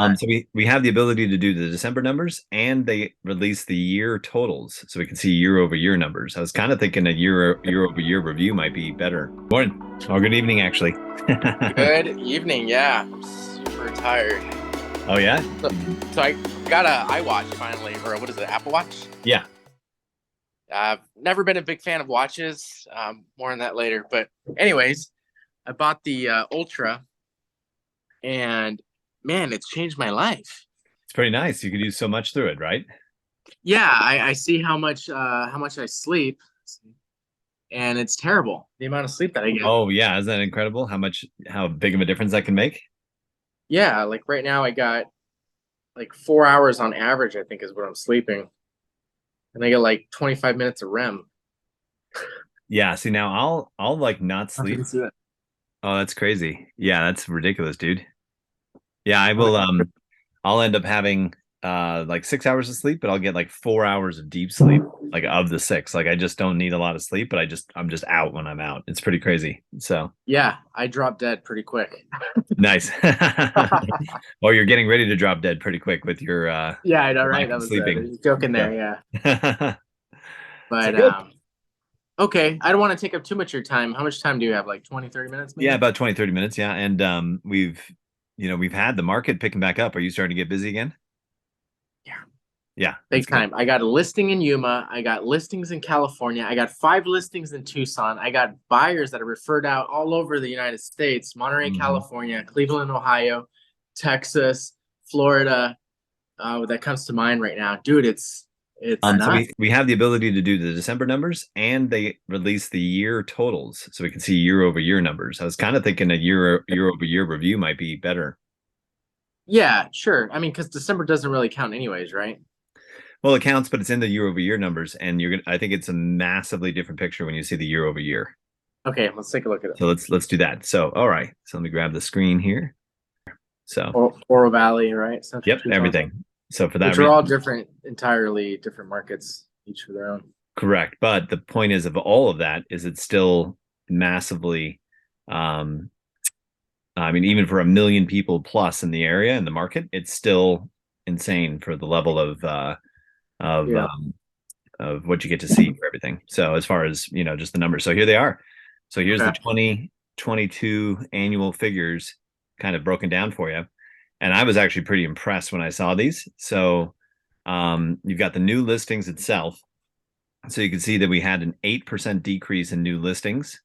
Okay. So we have the ability to do the December numbers, and they release the year totals, so we can see year over year numbers. I was kind of thinking a year over year review might be better. Morning, or good evening, actually. Good evening. Yeah, I'm super tired. Oh yeah, So, so I got a iWatch finally, or what is it, Apple Watch? yeah. I've never been a big fan of watches. More on that later. But anyways, I bought the Ultra, and man, it's changed my life. It's pretty nice. You could do so much through it, right? Yeah, I see how much I sleep, and it's terrible the amount of sleep that I get. Oh yeah, isn't that incredible? How big of a difference that can make? Yeah, like right now I got like 4 hours on average, I think is what I'm sleeping, and I get like 25 minutes of REM. Yeah. See, now I'll like not I sleep. can see that. Oh, that's crazy. Yeah, that's ridiculous, dude. Yeah, I Okay. will. I'll end up having like 6 hours of sleep, but I'll get like 4 hours of deep sleep, like of the six. Like I just don't need a lot of sleep, but I'm just out when I'm out. It's pretty crazy. So Yeah, I dropped dead pretty quick. nice. Or you're getting ready to drop dead pretty quick with Yeah, I know, your right? lack That of was a sleeping. joke in So there, yeah. so But good. okay, I don't want to take up too much of your time. How much time do you have? Like 20, 30 minutes Yeah, maybe? about 20, 30 minutes. Yeah. And we've had the market picking back up. Are you starting to get busy again? Yeah. Yeah, that's Big good. time. I got a listing in Yuma. I got listings in California. I got 5 listings in Tucson. I got buyers that are referred out all over the United States, Monterey, Mhm. California, Cleveland, Ohio, Texas, Florida. That comes to mind right now. Dude, it's So nuts. we have the ability to do the December numbers, and they release the year totals, so we can see year over year numbers. I was kind of thinking a year over year review might be better. Yeah, sure. I mean, because December doesn't really count anyways, right? Well, it counts, but it's in the year over year numbers, and you're gonna. I think it's a massively different picture when you see the year over year. Okay, let's take a look at it. So let's do that. So all right, so let me grab the screen here. So Oro Valley, right? Central yep, Tucson, everything. So for that which are all reason, different, entirely different markets, each for their own. correct. But the point is of all of that is it's still massively um, I mean, even for 1 million people plus in the area in the market, it's still insane for the level of Yeah. um, of what you get to see for everything. So as far as just the numbers. So here they are. So here's the Okay. 2022 annual figures, kind of broken down for you. And I was actually pretty impressed when I saw these. So you've got the new listings itself. So you can see that we had an 8% decrease in new listings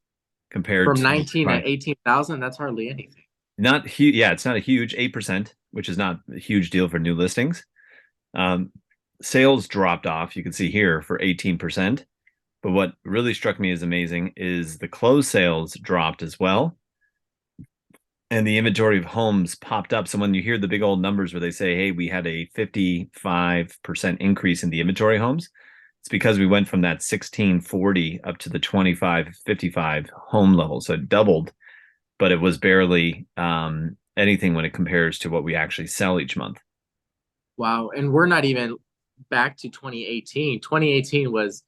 compared From to 19 to 18,000, that's hardly anything. not huge. Yeah, it's not a huge 8%, which is not a huge deal for new listings. Um, Sales dropped off. You can see here for 18%. But what really struck me as amazing is the closed sales dropped as well. And the inventory of homes popped up. So when you hear the big old numbers where they say, hey, we had a 55% increase in the inventory homes, it's because we went from that 1640 up to the 2555 home level. So it doubled, but it was barely anything when it compares to what we actually sell each month. Wow. And we're not even back to 2018. 2018 was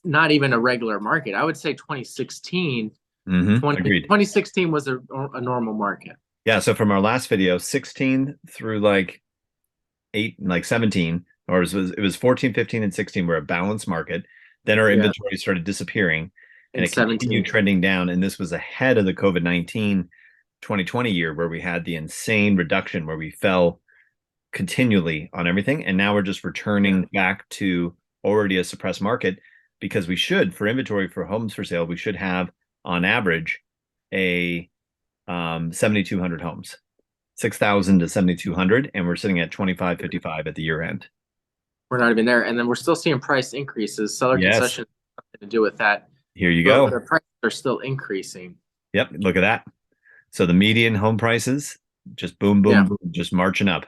not even a regular market. I would say 2016, Agreed. 2016 was a normal market. Yeah. So from our last video, 16 through like 17, or it was 14, 15, and 16 were a balanced market. Then our Yeah. inventory started disappearing and In it continued 17. trending down. And this was ahead of the COVID-19 2020 year where we had the insane reduction where we fell continually on everything. And now we're just Yeah. returning back to already a suppressed market because we should, for inventory for homes for sale, we should have on average a 7,200 homes, 6,000 to 7,200, and we're sitting at 2,555 at the year end. We're not even there. And then we're still seeing price increases. Seller Yes, concession has nothing to do with that. here you But go. the prices are still increasing. Yep, look at that. So the median home prices just boom, Yeah. boom, boom, just marching up.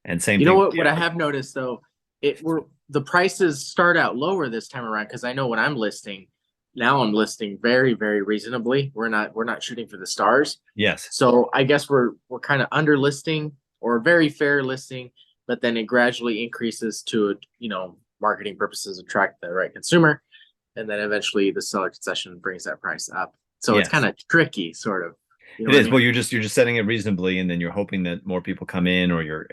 And same You know thing with what? the What I average. have noticed though, the prices start out lower this time around because I know when I'm listing, now I'm listing very, very reasonably. We're not shooting for the stars. Yes. So I guess we're kind of under listing or very fair listing, but then it gradually increases to marketing purposes, attract the right consumer, and then eventually the seller concession brings that price up. So it's kind Yes. of tricky, sort of. You know It what I is. mean? Well, you're just setting it reasonably, and then you're hoping that more people come in, or you're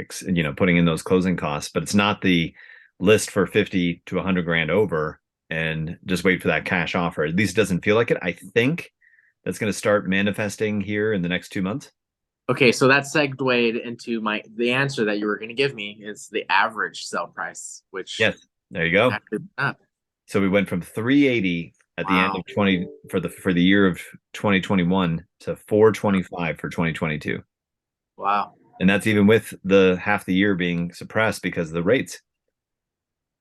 putting in those closing costs. But it's not the list for 50 to 100 grand over, and just wait for that cash offer. At least it doesn't feel like it. I think that's going to start manifesting here in the next 2 months. Okay, so that segued into the answer that you were going to give me is the average sell price, which Yes, there you go. actually went up. So we went from 380 at the end Wow. of 20 for the year of 2021 to 425 for 2022. Wow. And that's even with the half the year being suppressed because of the rates.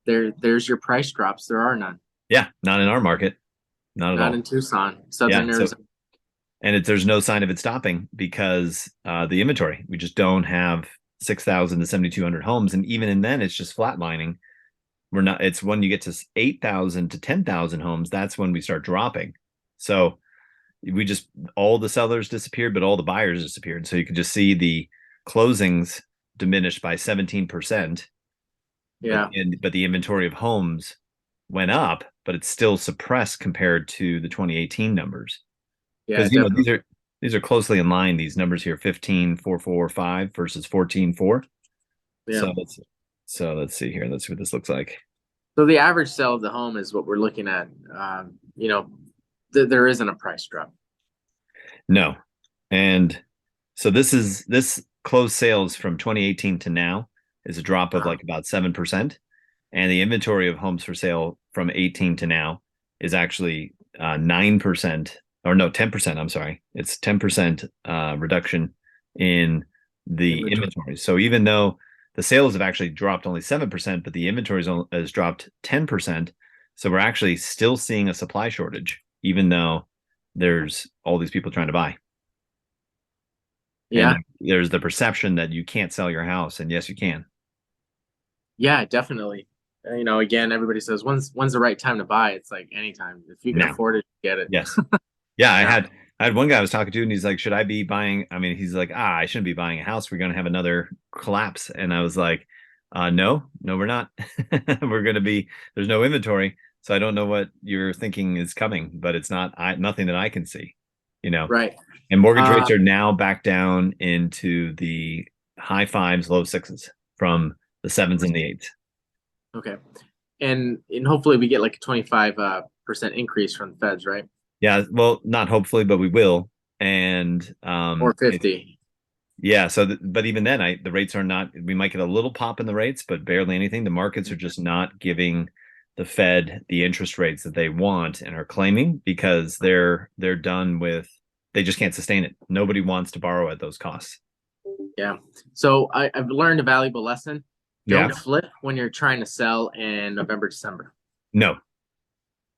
There's your price drops. There are none. Yeah, not in our market, not at Not all. in Tucson, Yeah, Southern so Arizona. there's no sign of it stopping because the inventory, we just don't have 6,000 to 7,200 homes, and even in then, it's just flatlining. We're not. It's when you get to 8,000 to 10,000 homes, that's when we start dropping. So we just all the sellers disappeared, but all the buyers disappeared. So you could just see the closings diminished by 17%, Yeah. but the inventory of homes went up, but it's still suppressed compared to the 2018 numbers. Yeah, Because definitely. these are closely in line, these numbers here, 15,445 versus 14,4. Yeah. So let's see here. Let's see what this looks like. So the average sale of the home is what we're looking at. There isn't a price drop. No. And so this closed sales from 2018 to now is a drop of Uh-huh. like about 7%. And the inventory of homes for sale from 18 to now is actually 9%, or no, 10%. I'm sorry. It's 10% reduction in the Inventory. inventory. So even though the sales have actually dropped only 7%, but the inventory has dropped 10%. So we're actually still seeing a supply shortage, even though there's all these people trying to buy. And Yeah. there's the perception that you can't sell your house. And yes, you can. Yeah, definitely. Again, everybody says when's the right time to buy? It's like anytime. If you can Now, afford it, get it. yes. Yeah, I Yeah. had I had one guy I was talking to, and he's like, "Should I be buying?" I mean, he's like, "I shouldn't be buying a house. We're gonna have another collapse." And I was like, no, no, we're not. We're gonna be. There's no inventory, so I don't know what you're thinking is coming, but it's not. Nothing that I can see, you know. Right. And mortgage Uh, rates are now back down into the high fives, low sixes from the sevens and the eights. okay. And hopefully we get like a 25% increase from the feds, right? Yeah, well, not hopefully, but we will. And Or 50. yeah, so but even then, the rates are not. We might get a little pop in the rates, but barely anything. The markets are just not giving the Fed the interest rates that they want and are claiming because they're done with. They just can't sustain it. Nobody wants to borrow at those costs. Yeah. So I've learned a valuable lesson. Yeah. Don't flip when you're trying to sell in November, December. No.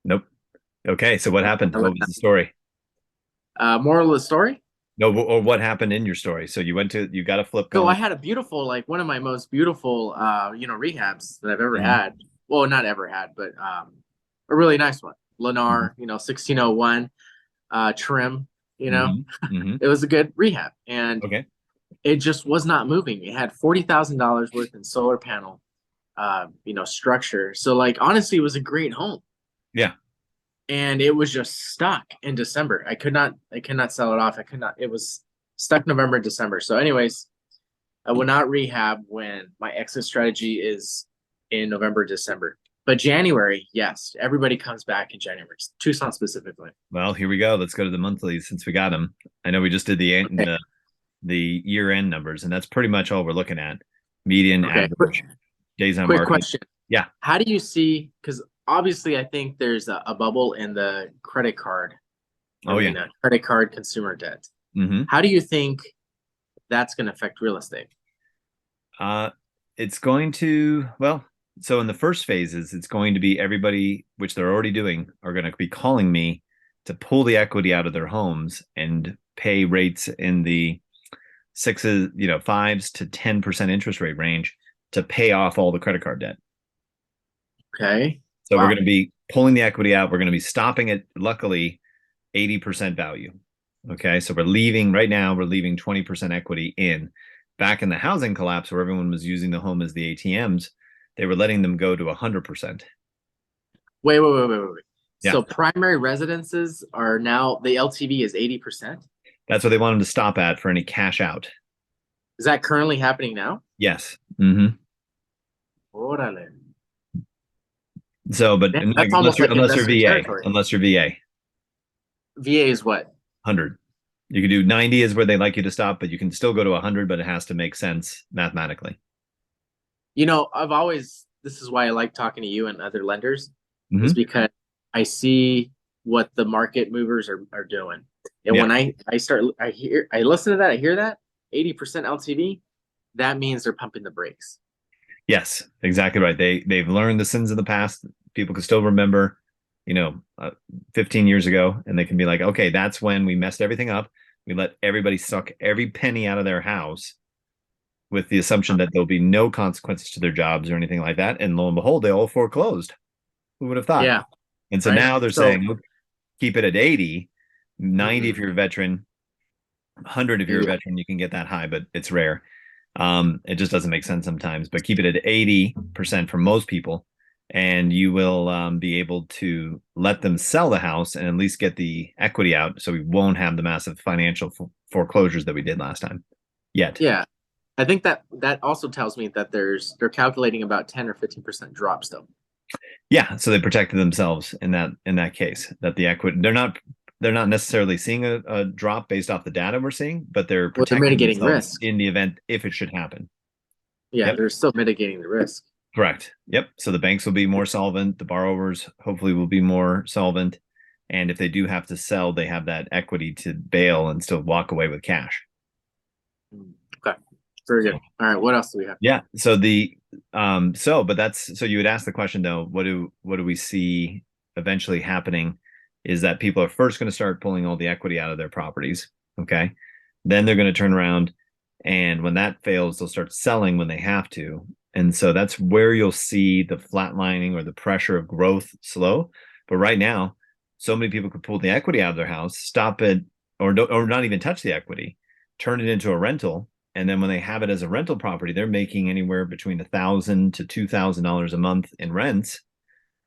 Nope. Okay. So what happened? I What learned was that. the story? Moral of the story. No, or what happened in your story? So you got a flip So I going. had a beautiful, like one of my most beautiful, rehabs that I've ever Mhm, had. Well, not ever had, but a really nice one. mhm, Lennar, 1601 trim. You know, mhm, mhm. it was a good rehab, and Okay. it just was not moving. It had $40,000 worth in solar panel, structure. So like honestly, it was a great home, Yeah. and it was just stuck in December. I could not sell it off. I could not. It was stuck November, December. So, anyways, I will not rehab when my exit strategy is in November, December. But January, yes, everybody comes back in January, Tucson specifically. Well, here we go. Let's go to the monthlies since we got them. I know we just did Okay. the year end numbers, and that's pretty much all we're looking at. Median Okay. average days on Quick market. question. Yeah. How do you see? Because obviously, I think there's a bubble in the credit card Oh yeah. arena, credit card consumer debt. Hmm. How do you think that's going to affect real estate? Uh, it's going to, well, so in the first phases, it's going to be everybody, which they're already doing, are going to be calling me to pull the equity out of their homes and pay rates in the sixes, fives to 10% interest rate range to pay off all the credit card debt. Okay. So we're going Wow. to be pulling the equity out. We're going to be stopping at luckily 80% value. Okay. So right now, we're leaving 20% equity in. Back in the housing collapse where everyone was using the home as the ATMs, they were letting them go to 100%. Wait. Yeah. So primary residences are now the LTV is 80%. That's what they want them to stop at for any cash out. Is that currently happening now? Yes. Hmm. Órale. So, but Man, that's almost like unless you're investor VA, territory. unless you're VA, VA is what? 100. You can do 90 is where they like you to stop, but you can still go to 100, but it has to make sense mathematically. I've always, this is why I like talking to you and other lenders, is Hmm. because I see what the market movers are doing. And Yeah. when I listen to that, I hear that 80% LTV, that means they're pumping the brakes. Yes, exactly right. They've learned the sins of the past. People can still remember, you know, 15 years ago, and they can be like, okay, that's when we messed everything up. We let everybody suck every penny out of their house with the assumption that there'll be no consequences to their jobs or anything like that. And lo and behold, they all foreclosed. Who would have thought? Yeah, And so right. now they're So, saying, keep it at 80, 90 if mhm, you're a veteran, 100 if you're a yeah, veteran, you can get that high, but it's rare. It just doesn't make sense sometimes, but keep it at 80% for most people, and you will be able to let them sell the house and at least get the equity out. So we won't have the massive financial foreclosures that we did last time yet. yeah. I think that also tells me that they're calculating about 10 or 15% drop still. Yeah. So they protected themselves in that case that the equity, they're not necessarily seeing a drop based off the data we're seeing, but they're Well, they're protecting mitigating themselves risk. in the event if it should happen. Yeah, Yep. they're still mitigating the risk. Correct. Yep. So the banks will be more solvent. The borrowers hopefully will be more solvent. And if they do have to sell, they have that equity to bail and still walk away with cash. Okay. Very good. So, All right. What else do we have? yeah. But that's so you would ask the question though, what do we see eventually happening is that people are first going to start pulling all the equity out of their properties. Okay. Then they're going to turn around and when that fails, they'll start selling when they have to. And so that's where you'll see the flatlining or the pressure of growth slow. But right now, so many people could pull the equity out of their house, stop it, or not even touch the equity, turn it into a rental, and then when they have it as a rental property, they're making anywhere between $1,000 to $2,000 a month in rents,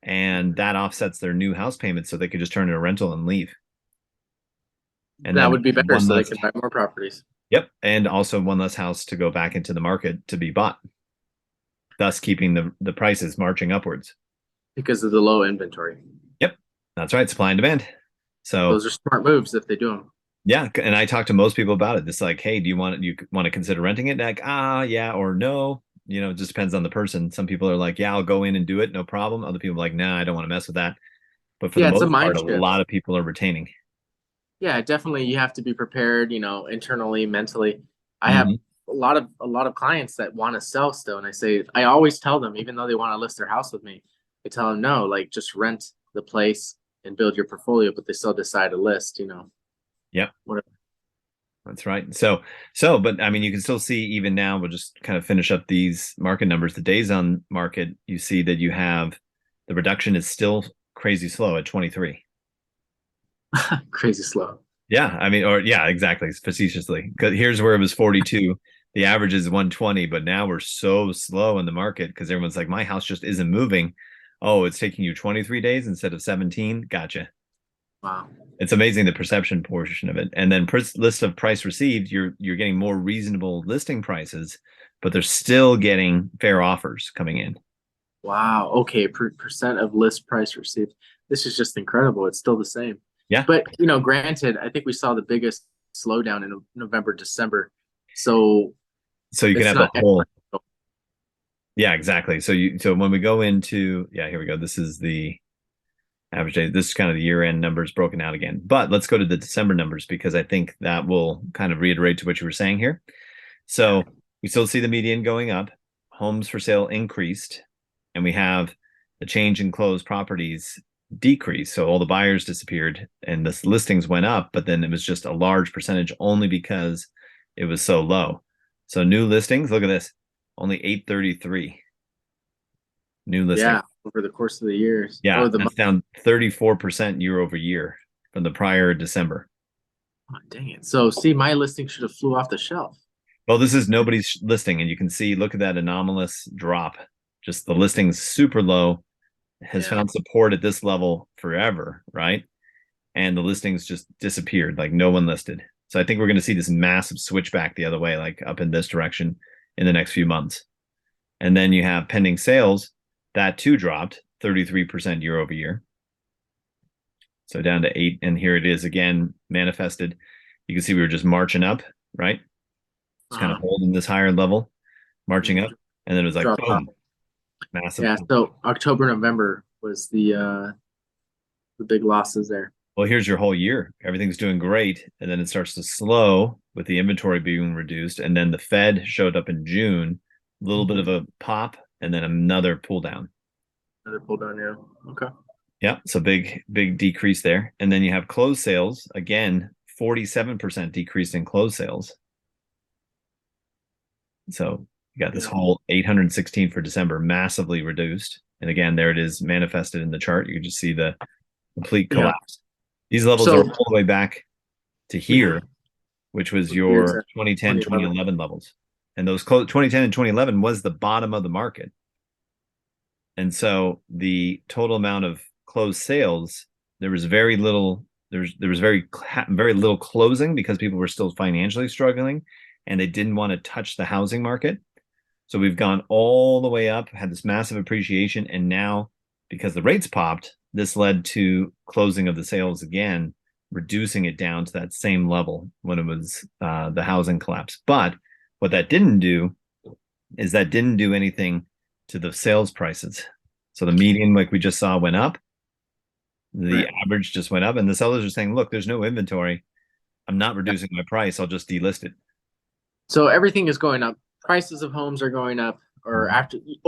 and that offsets their new house payment, so they could just turn it a rental and leave. And That then would be better one so they less, can buy more properties yep, and also one less house to go back into the market to be bought, thus keeping the prices marching upwards. because of the low inventory. Yep, that's right, supply and demand. So Those are smart moves if they do them. yeah, and I talk to most people about it. It's like, hey, do you want to consider renting it? Like, yeah, or no. You know, it just depends on the person. Some people are like, yeah, I'll go in and do it, no problem. Other people are like, nah, I don't want to mess with that. But for the Yeah, it's a most part, mind a shift. lot of people are retaining. Yeah, definitely you have to be prepared, internally, mentally. I have Hmm. a lot of clients that want to sell still, and I always tell them, even though they want to list their house with me, I tell them no, like just rent the place and build your portfolio, but they still decide to list, Yep, whatever. that's right. But I mean, you can still see even now. We'll just kind of finish up these market numbers. The days on market, you see that you have the reduction is still crazy slow at 23. Crazy slow. Yeah, I mean, or yeah, exactly, facetiously. Because here's where it was 42. The average is 120, but now we're so slow in the market because everyone's like, my house just isn't moving. Oh, it's taking you 23 days instead of 17. Gotcha. Wow. It's amazing the perception portion of it. And then list of price received, you're getting more reasonable listing prices, but they're still getting fair offers coming in. Wow. Okay. Percent of list price received. This is just incredible. It's still the same. Yeah. But, granted, I think we saw the biggest slowdown in November, December. So So you can it's have the not whole. Yeah, exactly. So when we go into, yeah, here we go. This is the average day. This is kind of the year end numbers broken out again. But let's go to the December numbers because I think that will kind of reiterate to what you were saying here. Yeah. So we still see the median going up, homes for sale increased, and we have the change in closed properties decrease. So all the buyers disappeared and the listings went up, but then it was just a large percentage only because it was so low. So new listings, look at this, only 833 new listings. Yeah. Over the course of the years. Yeah, Oh, the that's month. down 34% year over year from the prior December. Oh, dang it. So see, my listing should have flew off the shelf. Well, this is nobody's listing, and you can see, look at that anomalous drop. Just the listings super low, has Yeah. found support at this level forever, right? And the listings just disappeared, like no one listed. So I think we're going to see this massive switch back the other way, like up in this direction in the next few months. And then you have pending sales, that too dropped 33% year over year. So down to 8. And here it is again, manifested. You can see we were just marching up, right? It's kind of holding this higher level, marching up. And then it was like, Drop off. boom, massive. Yeah. So October, November was the big losses there. Well, here's your whole year. Everything's doing great. And then it starts to slow with the inventory being reduced. And then the Fed showed up in June, a little bit of a pop, and then another pull down. Another pull down, yeah. Okay. Yeah. So big decrease there. And then you have closed sales. Again, 47% decrease in closed sales. So you got this whole 816 for December, massively reduced. And again, there it is manifested in the chart. You can just see the complete collapse. These levels are all the way back to here, which was your 2010, 2011 levels. And those 2010 and 2011 was the bottom of the market. And so the total amount of closed sales, there was very little, there was very little closing because people were still financially struggling and they didn't want to touch the housing market. So we've gone all the way up, had this massive appreciation, and now because the rates popped, this led to closing of the sales again, reducing it down to that same level when it was the housing collapse. But what that didn't do is that didn't do anything to the sales prices. So the median, like we just saw, went up. The average just went up, and the sellers are saying, look, there's no inventory. I'm not reducing my price. I'll just delist it. So everything is going up. Prices of homes are going up, or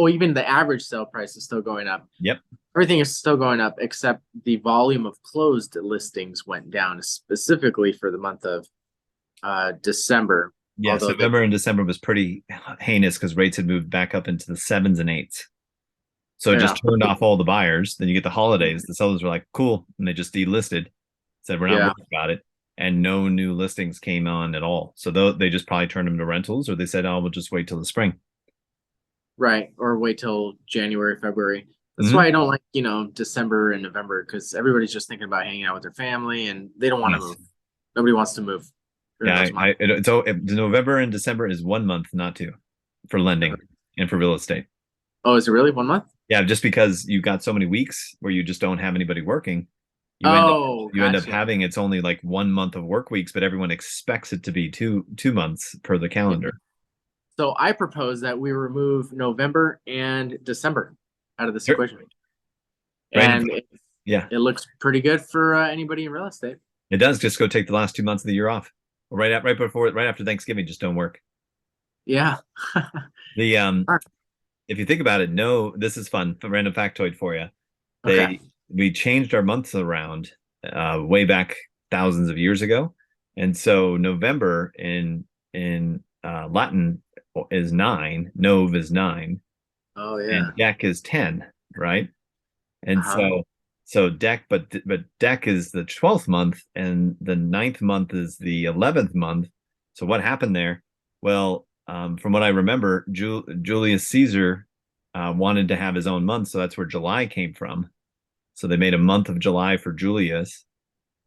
even the average sale price is still going up. Yep. Everything is still going up except the volume of closed listings went down, specifically for the month of December. Yes, November and December was pretty heinous because rates had moved back up into the 7s and 8s. So it just turned off all the buyers. Then you get the holidays. The sellers were like, cool. And they just delisted, said, we're not worried about it. And no new listings came on at all. So they just probably turned them to rentals, or they said, oh, we'll just wait till the spring. Right. Or wait till January, February. That's why I don't like, December and November, because everybody's just thinking about hanging out with their family and they don't want to move. Nobody wants to move. Yeah, November and December is 1 month, not 2, for lending and for real estate. Oh, is it really 1 month? Yeah, just because you got so many weeks where you just don't have anybody working. You end up having, it's only like 1 month of work weeks, but everyone expects it to be two months per the calendar. So I propose that we remove November and December out of this equation. And it looks pretty good for anybody in real estate. It does. Just go take the last 2 months of the year off. Right after Thanksgiving, just don't work. Yeah. If you think about it, this is fun. A random factoid for you. We changed our months around way back thousands of years ago, and so November in Latin is 9, Nov is 9. Oh yeah. And Dec is 10, right? And so Dec, but Dec is the 12th month, and the 9th month is the 11th month. So what happened there? Well, from what I remember, Julius Caesar wanted to have his own month, so that's where July came from. So they made a month of July for Julius,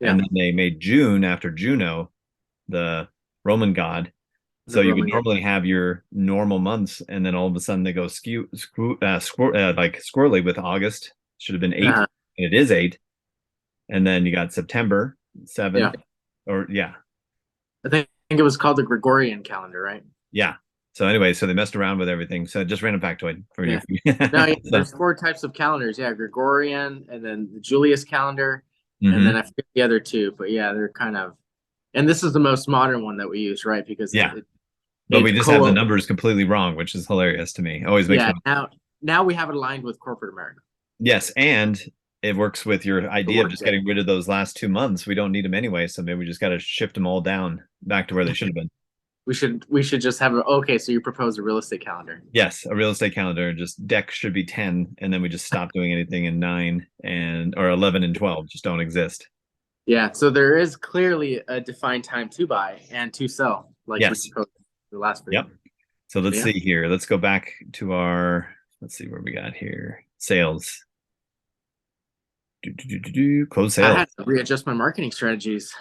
and then they made June after Juno, the Roman god. So you would normally have your normal months, and then all of a sudden they go squirrely with August. Should have been 8, and it is 8. And then you got September 7, I think it was called the Gregorian calendar, right? Yeah. So anyway, so they messed around with everything. So just random factoid for you. There's 4 types of calendars. Yeah, Gregorian, and then the Julius calendar, and then I forget the other 2. But yeah, they're kind of, and this is the most modern one that we use, right? Because but we just have the numbers completely wrong, which is hilarious to me. Always makes now we have it aligned with corporate America. Yes, and it works with your idea of just getting rid of those last 2 months. We don't need them anyway, so maybe we just got to shift them all down back to where they should have been. We should just have so you propose a real estate calendar. Yes, a real estate calendar. Just Dec should be 10, and then we just stop doing anything in 9 or 11 and 12 just don't exist. Yeah, so there is clearly a defined time to buy and to sell, like we proposed in the last video. Yep. So let's see here. Let's go back to let's see where we got here. Sales. Close I sales. had to readjust my marketing strategies,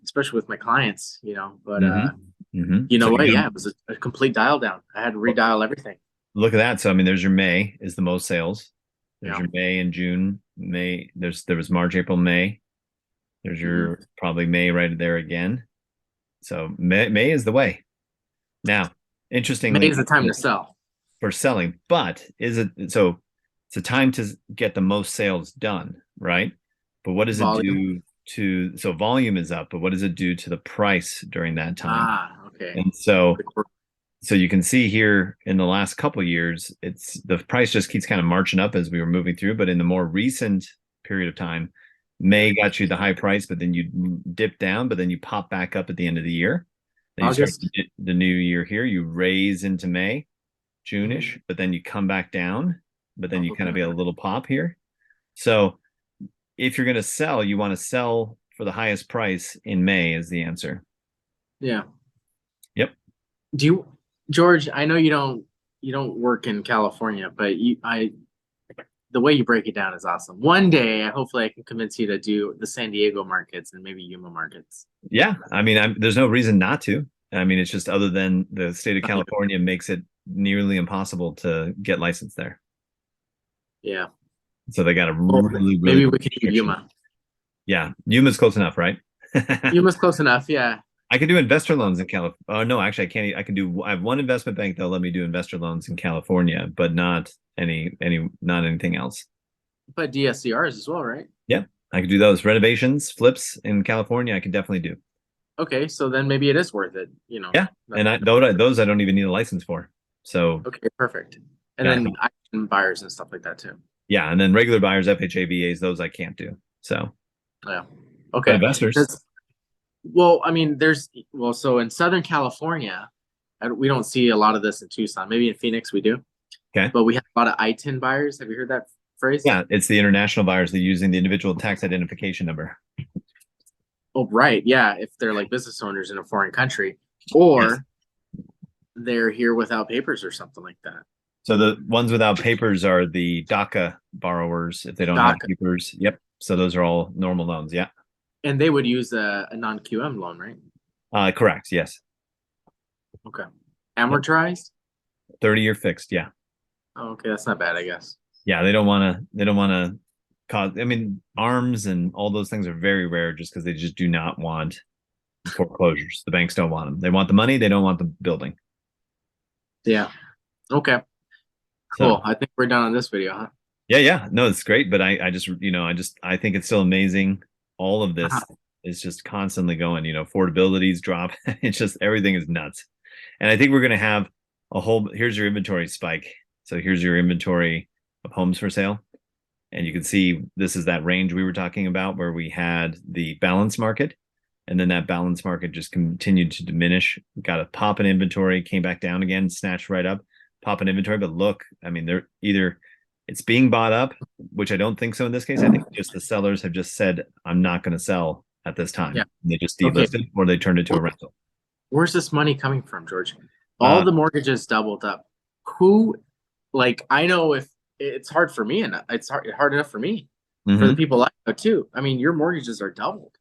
especially with my clients, but you So know what? you Yeah, got it was a complete dial down. I had to to redial everything. look at that. So I mean, there's your May is the most sales. There's Yeah. your May and June. There was March, April, May. There's Mhm. your probably May right there again. So May is the way. Now, May interestingly, is the time to sell. for selling, but is it so? It's a time to get the most sales done, right? But what does it Volume. do to so volume is up, but what does it do to the price during that time? Okay. And so you can see here in the last couple of years, it's the price just keeps kind of marching up as we were moving through. But in the more recent period of time, Yeah. May got you the high price, but then you dip down, but then you pop back up at the end of the year. Then you start August. the new year here. You raise into May, Mhm. June-ish, but then you come back down, but then you kind of Okay. get a little pop here. So if you're going to sell, you want to sell for the highest price in May is the answer. Yeah. Yep. Do you, George? I know you don't work in California, but the way you break it down is awesome. One day, hopefully, I can convince you to do the San Diego markets and maybe Yuma markets. Yeah. I mean, there's no reason not to. I mean, it's just other than the state of California makes it nearly impossible to get licensed there. Yeah. So they got a Well, really, really maybe big we can do restriction. Yuma. Yeah. Yuma's close enough, right? Yuma's close enough. Yeah. I can do investor loans in California. Oh, no, actually, I can't. I have one investment bank that'll let me do investor loans in California, but not not anything else. But DSCRs as well, right? Yeah, I could do those renovations, flips in California. I could definitely do. Okay, so then maybe it is worth it. Yeah, and those I don't even need a license for. So Okay, perfect. And yeah, then option buyers and stuff like that too. yeah, and then regular buyers, FHA, VAs, those I can't do. So, Yeah. but Okay. investors, That's, well, I mean, so in Southern California, we don't see a lot of this in Tucson. Maybe in Phoenix we do, okay, but we have a lot of I-10 buyers. Have you heard that phrase? yeah, it's the international buyers that are using the individual tax identification number. Oh, right. Yeah. If they're like business owners in a foreign country, Yes. or they're here without papers or something like that. So the ones without papers are the DACA borrowers if they don't have DACA. papers. Yep. So those are all normal loans. Yeah. And they would use a non-QM loan, right? Correct. Yes. Okay. Yep. Amortized? 30-year fixed. Yeah. Oh, okay, that's not bad, I guess. Yeah. They don't want to cause, I mean, arms and all those things are very rare just because they just do not want foreclosures. The banks don't want them. They want the money. They don't want the building. Yeah. Okay. So Cool. I think we're done on this video, huh? yeah, yeah. No, it's great. But I think it's still amazing. All of this Uh-huh. is just constantly going, affordability's drop. It's just everything is nuts. And I think we're going to have here's your inventory spike. So here's your inventory of homes for sale. And you can see this is that range we were talking about where we had the balance market. And then that balance market just continued to diminish. Got a pop in inventory, came back down again, snatched right up, pop in inventory. But look, I mean, they're either it's being bought up, which I don't think so in this case. I think just the sellers have just said, I'm not going to sell at this time. Yeah. And they just Okay. delisted or they turned it to a rental. Where's this money coming from, George? All Uh, the mortgages doubled up. Who, like, I know if it's hard for me and it's hard enough for me, for the mhm. people I know too. I mean, your mortgages are doubled.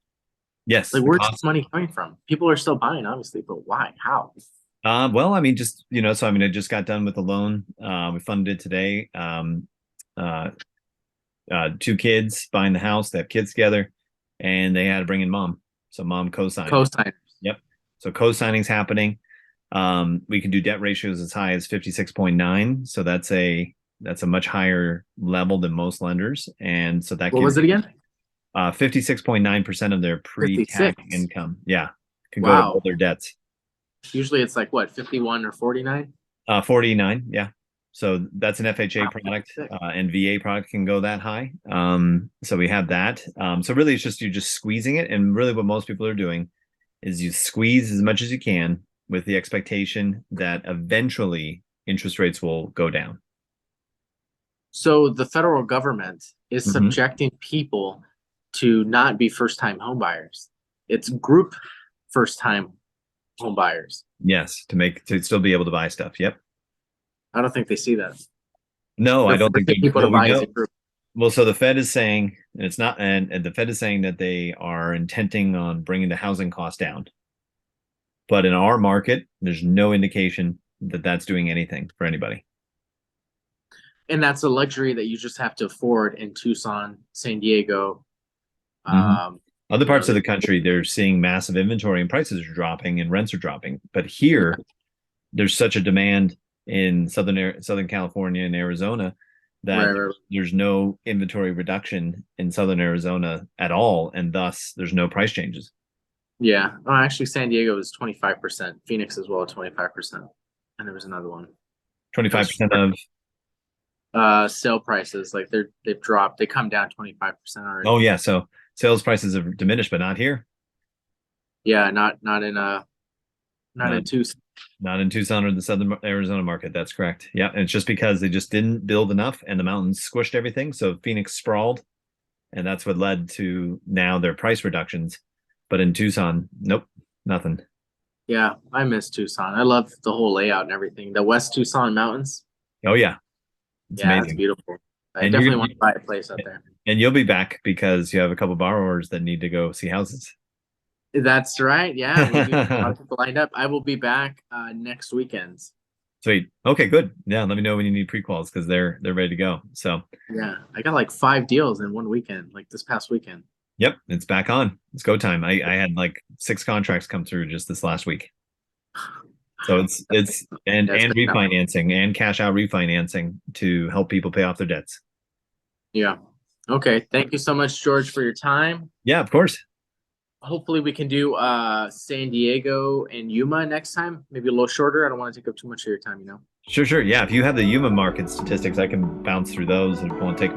Yes, Like, the where's this cost. money coming from? People are still buying, obviously, but why? How? Well, I mean, just so I mean, I just got done with the loan. We funded it today. Uh, two kids buying the house. They have kids together, and they had to bring in mom. So mom co-signed. Co-signers. Yep. So co-signing's happening. We can do debt ratios as high as 56.9. So that's a much higher level than most lenders. And so that What gives was it you again? 56.9% of their pre-tax 56. income. Yeah. Can go to all Wow. their debts. Usually it's like what, 51 or 49? 49. Yeah. So that's an FHA Wow, product, 56. and VA product can go that high. So we have that. So really, it's just you're just squeezing it, and really, what most people are doing is you squeeze as much as you can with the expectation that eventually interest rates will go down. So the federal government is Mhm. subjecting people to not be first-time home buyers. It's group first-time home buyers. Yes, to still be able to buy stuff. Yep. I don't think they see that. No, I They're don't think forcing they. people to Well, we buy as a know. group. Well, so the Fed is saying and it's not, and the Fed is saying that they are intending on bringing the housing cost down. But in our market, there's no indication that that's doing anything for anybody. And that's a luxury that you just have to afford in Tucson, San Diego. Mhm. Um, Other you know, parts of the country, they're seeing massive inventory and prices are dropping and rents are dropping. But here, there's such a demand in Southern California and Arizona right, that right, right. there's no inventory reduction in Southern Arizona at all, and thus there's no price changes. Yeah. Oh, actually, San Diego is 25%. Phoenix as well, 25%. And there was another one. It was 25% of, sale prices. Like they've dropped. They come down 25% oh already. yeah, so sales prices have diminished, but not here. Yeah, not Not in Tucson. not in Tucson or the Southern Arizona market. That's correct. Yeah, and it's just because they just didn't build enough and the mountains squished everything. So Phoenix sprawled, and that's what led to now their price reductions. But in Tucson, nope, nothing. Yeah, I miss Tucson. I love the whole layout and everything. The West Tucson Mountains. Oh yeah, it's Yeah, it's amazing. beautiful. I And definitely want to buy a place out there. you'll be back because you have a couple borrowers that need to go see houses. That's right. Yeah, we do have a lot of people lined up. I will be back next weekend. Sweet. Okay, good. Yeah, let me know when you need prequals because they're ready to go. So, Yeah, I got like 5 deals in one weekend, like this past weekend. yep, it's back on. It's go time. I had like 6 contracts come through just this last week. So it's That's and picking up. refinancing and cash out refinancing to help people pay off their debts. Yeah. Okay. Thank you so much, George, for your time. Yeah, of course. Hopefully we can do San Diego and Yuma next time. Maybe a little shorter. I don't want to take up too much of your time, you know. Sure, sure. Yeah, if you have the Yuma market statistics, I can bounce through those and it won't take